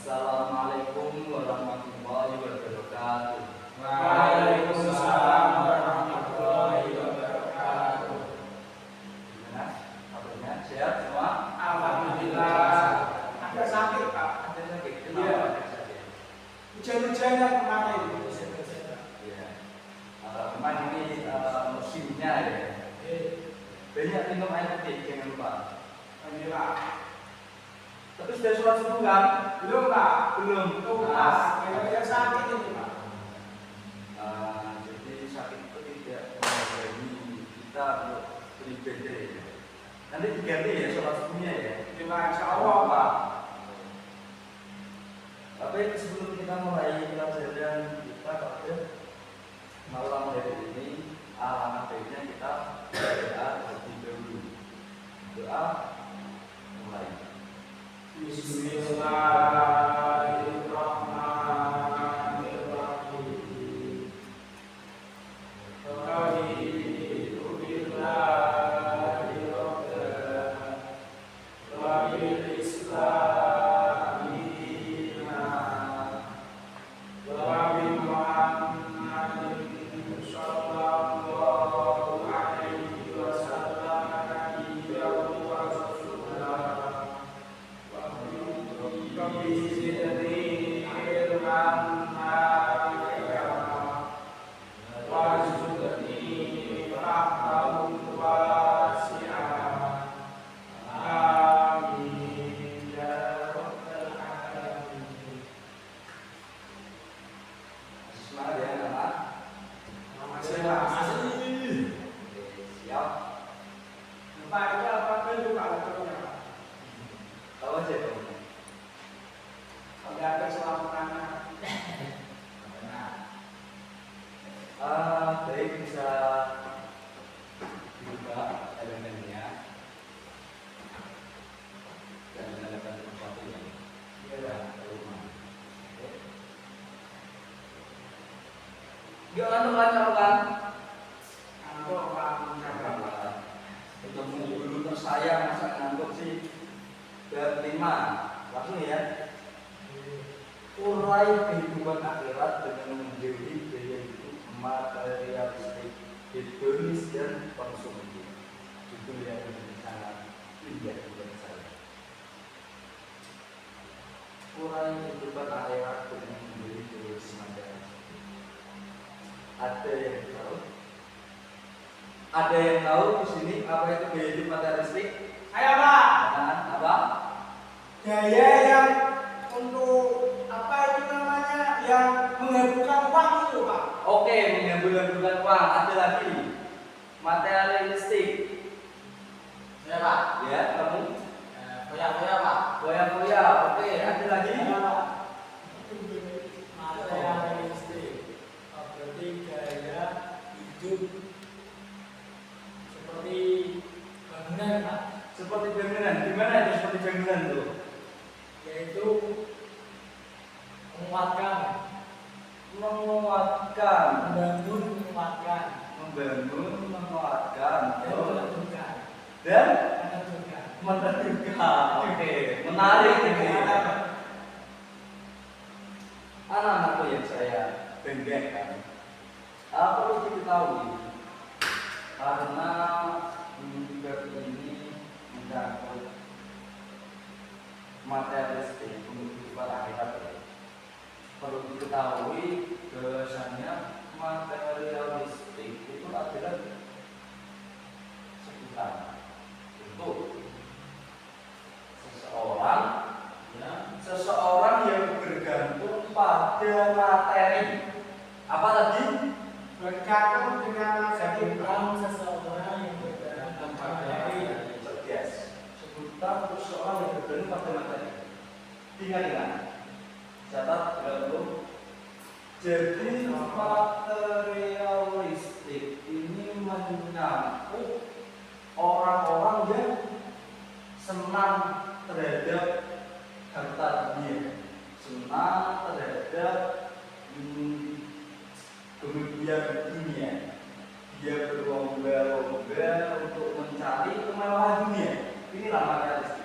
Assalamualaikum warahmatullahi wabarakatuh. Waalaikumsalam warahmatullahi wabarakatuh. Gimana kabarnya? Sehat semua? Alhamdulillah. Agak sakit Pak. Ada sakit? Iya. Kenapa ada sakit? Hujan-hujanan kemarin. Iya. Memang ini musimnya ya. Banyak minum air putih, jangan lupa. Alhamdulillah. Tapi sudah sholat subuh kan? Belum Pak. Belum. Tuh Pak. Kira-kira sakit ini Pak. Jadi sakit itu tidak mengganggu kita untuk beribadah ya. Nanti diganti ya sholat subuhnya ya. Alhamdulillah, insya Allah Pak. Tapi sebelum kita mulai pelajaran kita pada malam hari ini, alangkah baiknya kita berdoa terlebih dahulu. Doa mulai. Bismillahirrahmanirrahim. Raditu billahi rabban wa bil islami dinan wa bi Muhammadin sallallahu alaihi wasallam nabiyyan wa rasulah. Baik, bisa dibuka elemennya dan menyalakan sesuatu yang rumah. Jangan lakukan ketemu guru tersayang masa ngantuk sih. Bab 5 langsung ya. Urai kehidupan akhirat dengan menjauhi gaya hidup materialistik, hedonis dan konsumtif. Judul yang sangat indah buat saya. Urai kehidupan akhirat dengan menjauhi gaya hidup materialistik. Ada yang tahu? Ada yang tahu di sini apa itu gaya hidup materialistik? Ayo Pak. Apa? Gaya yang untuk apa itu namanya yang menghasilkan uang itu Pak. Oke, menghasilkan uang. Ada lagi materialistik. Ya Pak. Ya, kamu? Foya-foya Pak. Foya-foya. Oke, ada lagi? Materialistik. Berarti gaya hidup seperti bangunan Pak. Seperti bangunan. Gimana itu seperti bangunan tuh? Yaitu menguatkan, membangun, menguatkan, dan dan menentukan. Oke, menarik ini. Anak-anakku yang saya banggakan, perlu diketahui karena bab ini mencakup materialistik kehidupan akhirat ya. Perlu diketahui bahwasanya materialistik itu adalah sebutan untuk seseorang yang bergantung pada materi. Apa tadi? bergantung dengan Sebutan seseorang yang bergantung pada materi. Yes. Sebutan untuk seseorang yang bergantung pada materi. Ingat. Catat dulu. Jadi materialistik ini menyangkut orang-orang yang senang terhadap harta dunia, senang terhadap kemudian dunia. Dia berlomba-lomba untuk mencari kemewahan dunia. Inilah materialistik.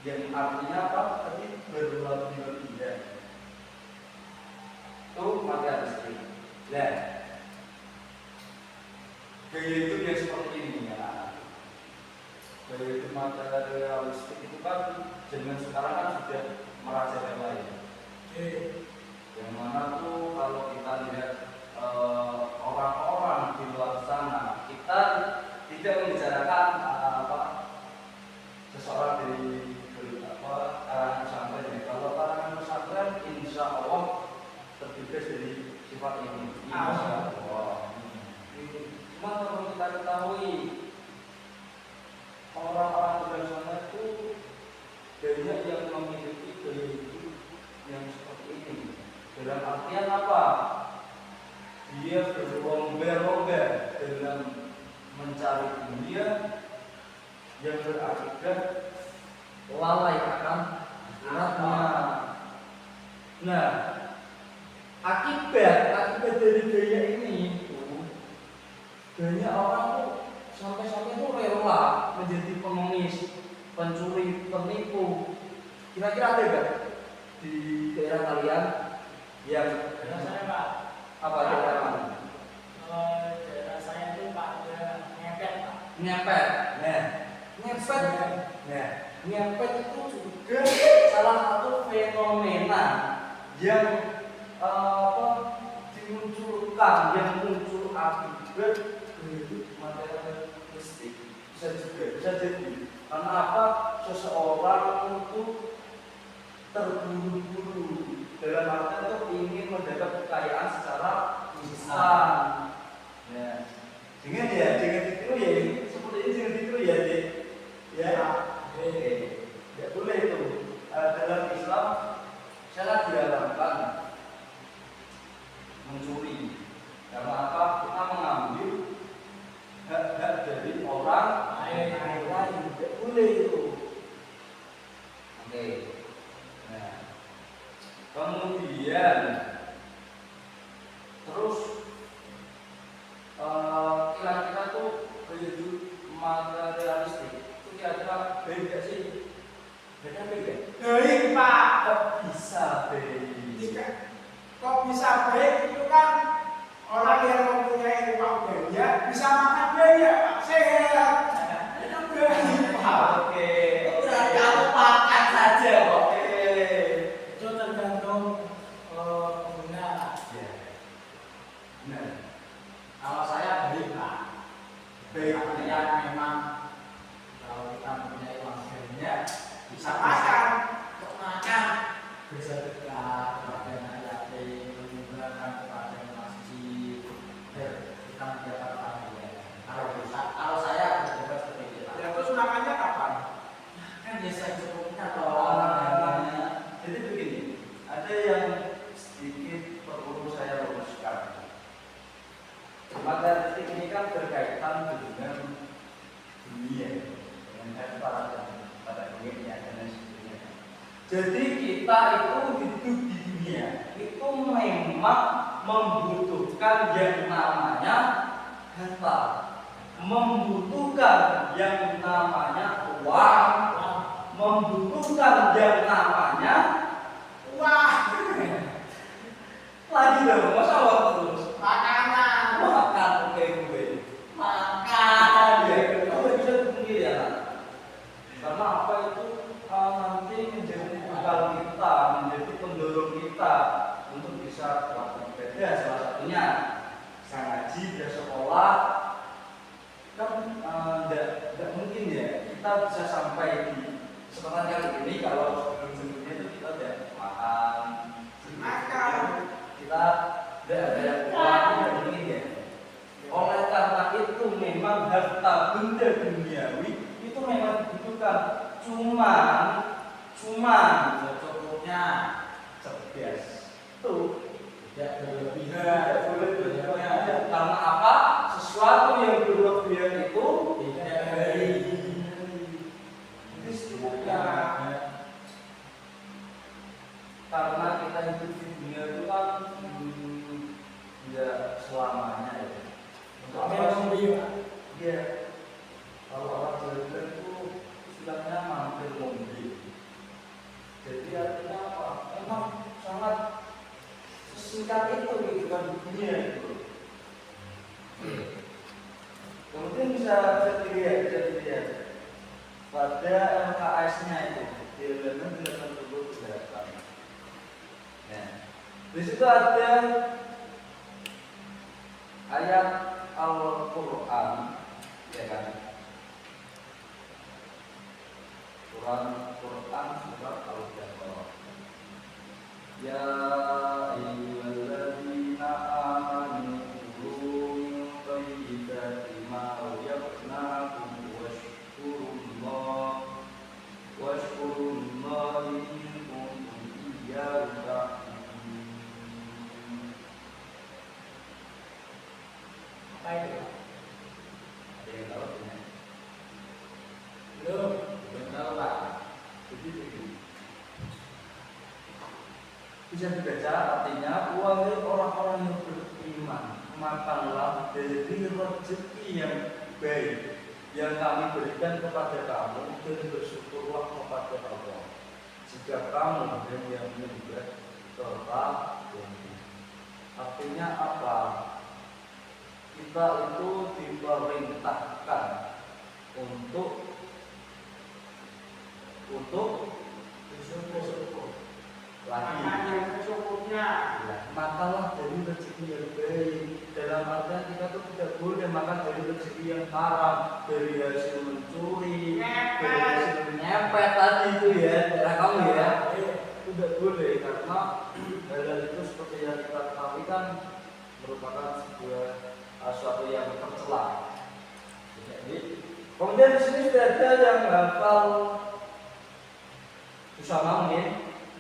yang artinya apa? Tadi berlebih-lebihan ya. Itu materialistik. Nah, gaya hidup yang seperti ini ya. Gaya hidup materialistik itu kan zaman sekarang kan sudah merajalela ya. Yang mana tuh kalau kita lihat orang-orang di luar sana, kita tidak membicarakan seseorang dari kalangan pesantren ya. Kalau kalangan pesantren, insya Allah terbebas dari sifat ini. Insya Allah. Cuma perlu kita ketahui, orang-orang di luar sana itu banyak yang memiliki gaya hidup yang seperti ini. Dalam artian apa? Dia berlomba-lomba dalam mencari dunia yang berakibat lalai akan akhiratnya. Nah, akibat dari gaya ini itu banyak orang tuh sampai-sampai tuh rela menjadi pengemis, pencuri, penipu. Kira-kira ada gak di daerah kalian yang saya Pak, apa daerah mana? daerah saya itu Pak ada ngepet Pak. Ngepet. Nah, ngepet. Nah, ngepet itu juga salah satu fenomena yang dimunculkan, yang muncul akibat materialistik. Bisa jadi. Karena apa? Seseorang itu terburu-buru dalam artian itu ingin mendapat kekayaan secara instan. Ya, jangan ditiru ya, seperti ini jangan ditiru ya, Dik. Ya, oke, tidak boleh itu. Dalam Islam sangat diharamkan mencuri. Karena apa? Kita mengambil hak-hak dari orang lain, tidak boleh itu. Oke. Nah, kemudian terus kira-kira tuh hidup materialistik itu kira-kira beda sih? Beda? Baik Pak. Kok bisa beda? Kok bisa baik itu kan orang yang mempunyai uang banyak bisa makan banyak Pak, sehat. Itu baik Pak. Oke, berarti kamu makan saja. Oke. Itu tergantung pengguna. Ya. Nah, Kalau saya baik Pak. baik. Artinya memang kalau kita mempunyai uang banyak bisa Makan. untuk makan, bersedekah kepada anak yatim, menyumbangkan kepada masjid, kita mendapat pahala. Kalau saya berdebat seperti itu Pak. Ya terus makannya kapan? Kan biasa cukupnya Jadi begini, ada yang sedikit perlu saya luruskan. Materialistik ini kan berkaitan dengan dunia, dengan harta dan pada dunia dan lain sebagainya. Jadi kita itu hidup di dunia itu memang membutuhkan yang namanya harta, membutuhkan yang namanya uang, membutuhkan yang namanya Wah, lagi dong, masa uang terus makanan. makan gue makan ya, kamu bisa sendiri ya. Karena apa itu nanti menjadi bekal kita, menjadi pendorong kita untuk bisa melakukan ibadah. Salah satunya bisa ngaji, bisa sekolah. Kan tidak mungkin ya kita bisa sampai di kesempatan kali ini kalau sebelum-sebelumnya itu kita udah makan, kita tidak ada yang uang, tidak mungkin ya. Oleh karena itu memang harta benda duniawi itu memang dibutuhkan, cuman Cukupnya cerdas tuh tidak berlebihan. tidak boleh berlebihan. Karena apa? Sesuatu yang berlebihan itu Tidak baik. itu secukupnya. Karena kita hidup di dunia itu kan tidak selamanya ya. Untuk apa sih? Iya. Kalau orang Jawa itu istilahnya mampir mobil. di elemen tidak akan berbuat kejahatan. Nah, di situ ada ayat Al-Quran, ya kan? Quran surat Al-Baqarah. Ya ayyuhalladzina amanu kulu min thayyibati ma razaqnakum washkurullaha in kuntum iyyahu ta'budun. Apa itu? Ada yang tahu punya? Belum. Belum tahu Pak. Begitu. Bisa dibaca artinya wahai orang-orang yang beriman, makanlah dari rezeki yang baik yang kami berikan kepada kamu dan bersyukurlah kepada Allah jika kamu yang menyembah serta janji. Artinya apa? Kita itu diperintahkan untuk Bersyukur. lagi Makan yang secukupnya. makanlah dari rezeki yang baik. Dalam artian kita tuh tidak boleh makan dari rezeki yang haram, dari hasil mencuri, dari hasil nyepet tadi itu ya, cara kamu ya. Tidak boleh karena hal itu seperti yang kita ketahui kan merupakan sebuah sesuatu yang tercela. Jadi, kemudian di sini sudah ada yang hafal susah mungkin.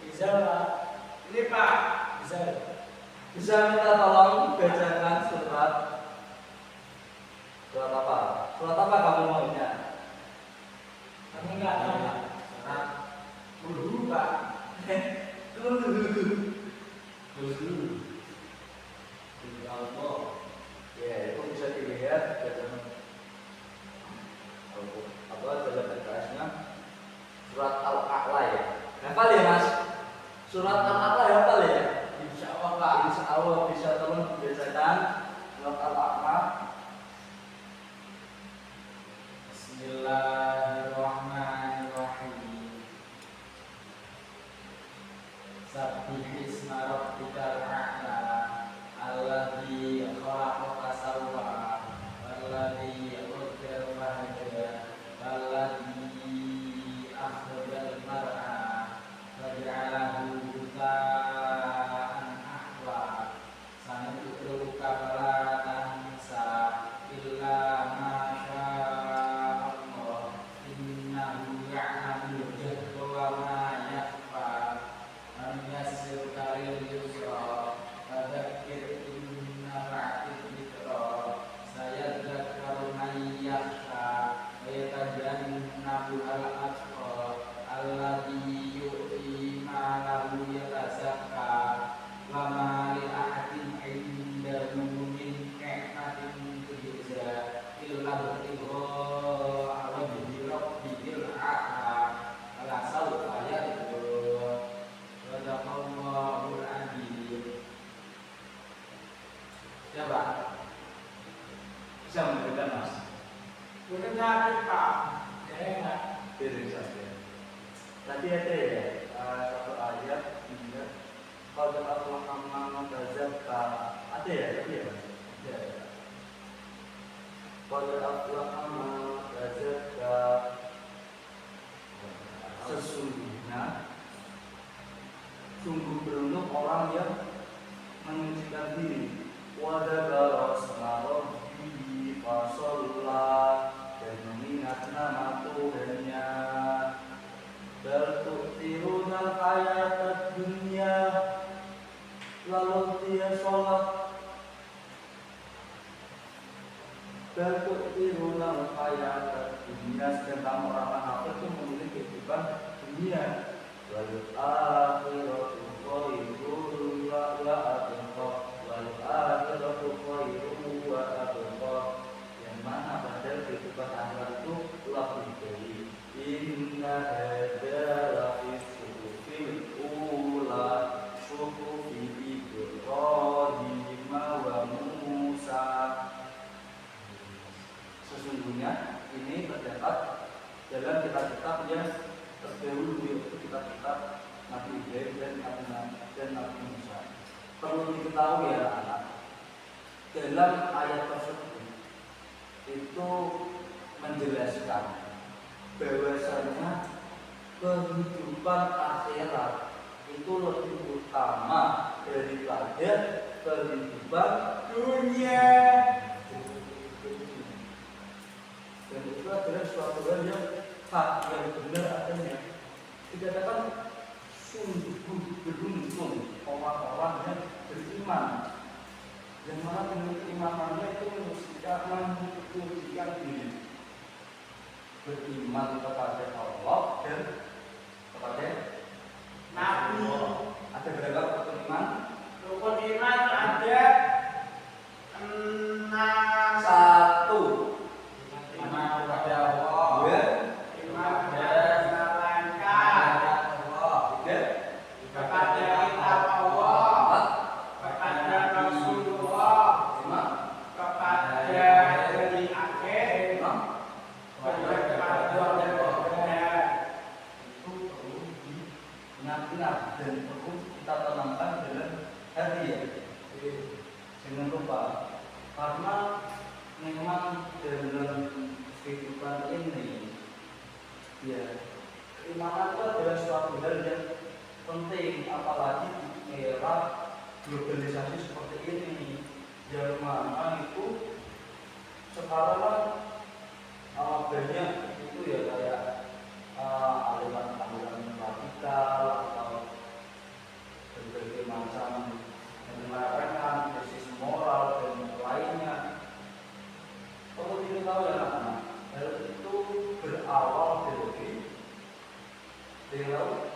Bisa Pak. Ini Pak. Bisa. Bisa minta tolong bacakan surat apa? Surat apa kamu maunya? Kamu nggak tahu Pak. Surat Dulu Pak. Dulu. Allah. Ya, itu bisa dilihat dalam apa dalam RKS-nya surat Al-A'la ya. Hafal ya Mas? Surat Al-A'la hafal ya? Insya Allah Pak. Insya Allah bisa tolong dibacakan surat Al-A'la. Bismillahirrahmanirrahim. Sabbihisma rabbikal a'la alladzi khalaqa fasawwa walladzi qaddara fahada walladzi akhrajal mar'a faj'alahu ghusaan ahwa sanad'uka fala tansa illa ma syaa Allah innahu ya'lamul jahra wa ma yakhfa man yassirka lil yusra fadzakir in nafa'atit dzikra sayadzakkaru man yakhsha wa yatajannabuhal atqa alladzi yu'ti malahu yatazakka wa ma li ahadin 'indahu min ni'matin tujza illa ibtigha'a wajhi rabbihil a'la wala sawfa yadhkur sadaqallahul adzim. Coba Bisa memberikan Mas? Bukan sakit Pak. Ya enggak. Piring saja. Tadi ada ya satu ayat hingga qad aflaha man tazakka. Ada ya tadi ya Mas? Ada. Qad aflaha man tazakka. Sesungguhnya sungguh beruntung orang yang menyucikan diri. Wa dzakara asma rabbih fasalla dan mengingat nama Tuhannya. Bal tu'thirunal hayatad dunya, lalu dia sholat. Bal tu'thirunal hayatad dunya, sedangkan orang kafir itu memilih kehidupan dunia. Wal akhiratu khairun wa abqa, wal akhiratu khairun wa abqa, yang mana padahal kehidupan akhirat itu lebih baik. Inna hadza lafi suhufil ula suhufi Ibrahim wa Musa. Sesungguhnya ini terdapat dalam kitab-kitab yang terdahulu, kitab-kitab Nabi Ibrahim dan Nabi Musa. Perlu diketahui ya anak, dalam ayat tersebut itu menjelaskan bahwasanya kehidupan akhirat itu lebih utama daripada kehidupan dunia. Dan itu adalah suatu hal yang hak yang benar adanya. Dikatakan sungguh beruntung orang-orang yang beriman, yang mana dengan keimanannya itu mensucikan diri, beriman kepada Allah dan kepada Nabi. Ada berapa rukun iman? Rukun iman ada 6. Satu, Iman kepada Allah. dua, Iman kepada malaikat, tiga, kepada kitab Allah, empat, kepada Rasulullah, lima, kepada hari akhir, enam. kepada benar. Itu perlu diingat-ingat dan perlu kita tanamkan dalam hati ya. Jangan lupa, karena memang dalam kehidupan ini ya keimanan itu adalah suatu hal yang penting, apalagi di era globalisasi seperti ini yang mana itu sekarang banyak itu ya kayak aliran-aliran radikal atau berbagai macam menyelewengkan krisis moral dan lainnya. Perlu diketahui ya anak-anak, hal itu berawal dari laut.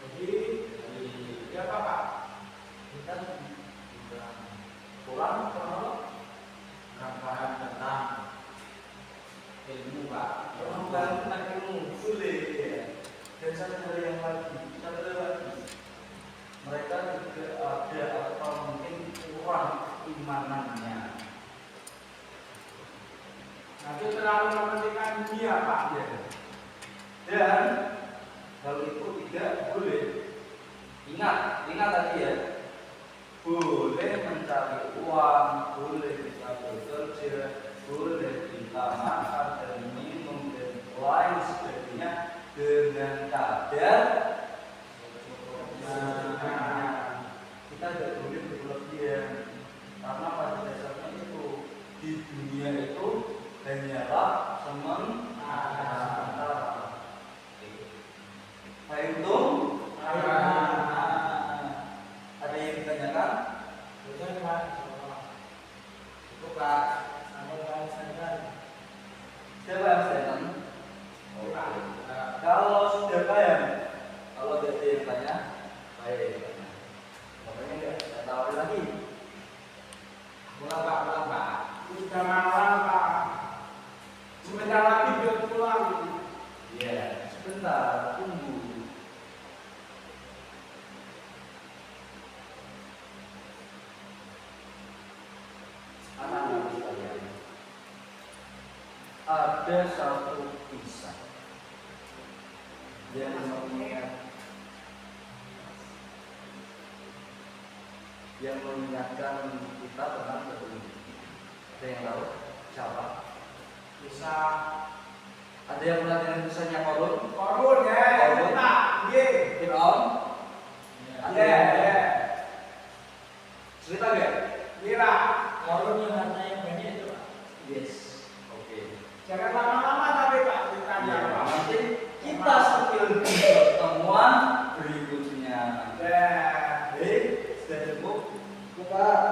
Jadi, ya Pak, Kita sudah pulang ke laut. Paham tentang ilmu Pak. Orang tentang ilmu sulit ya. Dan satu yang lagi, mereka juga ada atau mungkin kurang imanannya. nanti terlalu mementingkan dunia Pak. Ya. Dan hal itu tidak boleh. Ingat tadi ya. Boleh mencari uang, boleh kita bekerja, boleh kita makan dan minum dan lain sebagainya dengan kadar. Kita tidak boleh berlebihan, karena pada dasarnya itu di dunia itu hanyalah sementara. Baik itu, ada yang ditanyakan? Betul Pak. Itu Pak. Siapa yang sedang? Kalau sudah paham, kalau ada yang tanya, baik. Pokoknya nggak saya tawarin lagi. Pulang Pak. Sudah malam Pak. Sebentar lagi dia pulang. Iya, sebentar, tunggu. Anak-anak sekalian, ada satu kisah yang mengingatkan kita tentang kebenaran. Ada yang tahu siapa? Bisa. Ada yang pernah dengar kisahnya Korun? Korun ya, Korun. Pak. Iya. Fir'aun? Ada Iya, yang iya. cerita gak? Mira. Korun yang hartanya banyak itu Pak. Yes. Oke. Jangan lama-lama tapi Pak ceritanya Ya, Pak. nanti kita sambil di pertemuan berikutnya. Ya. Baik, sudah cukup. Itu Pak.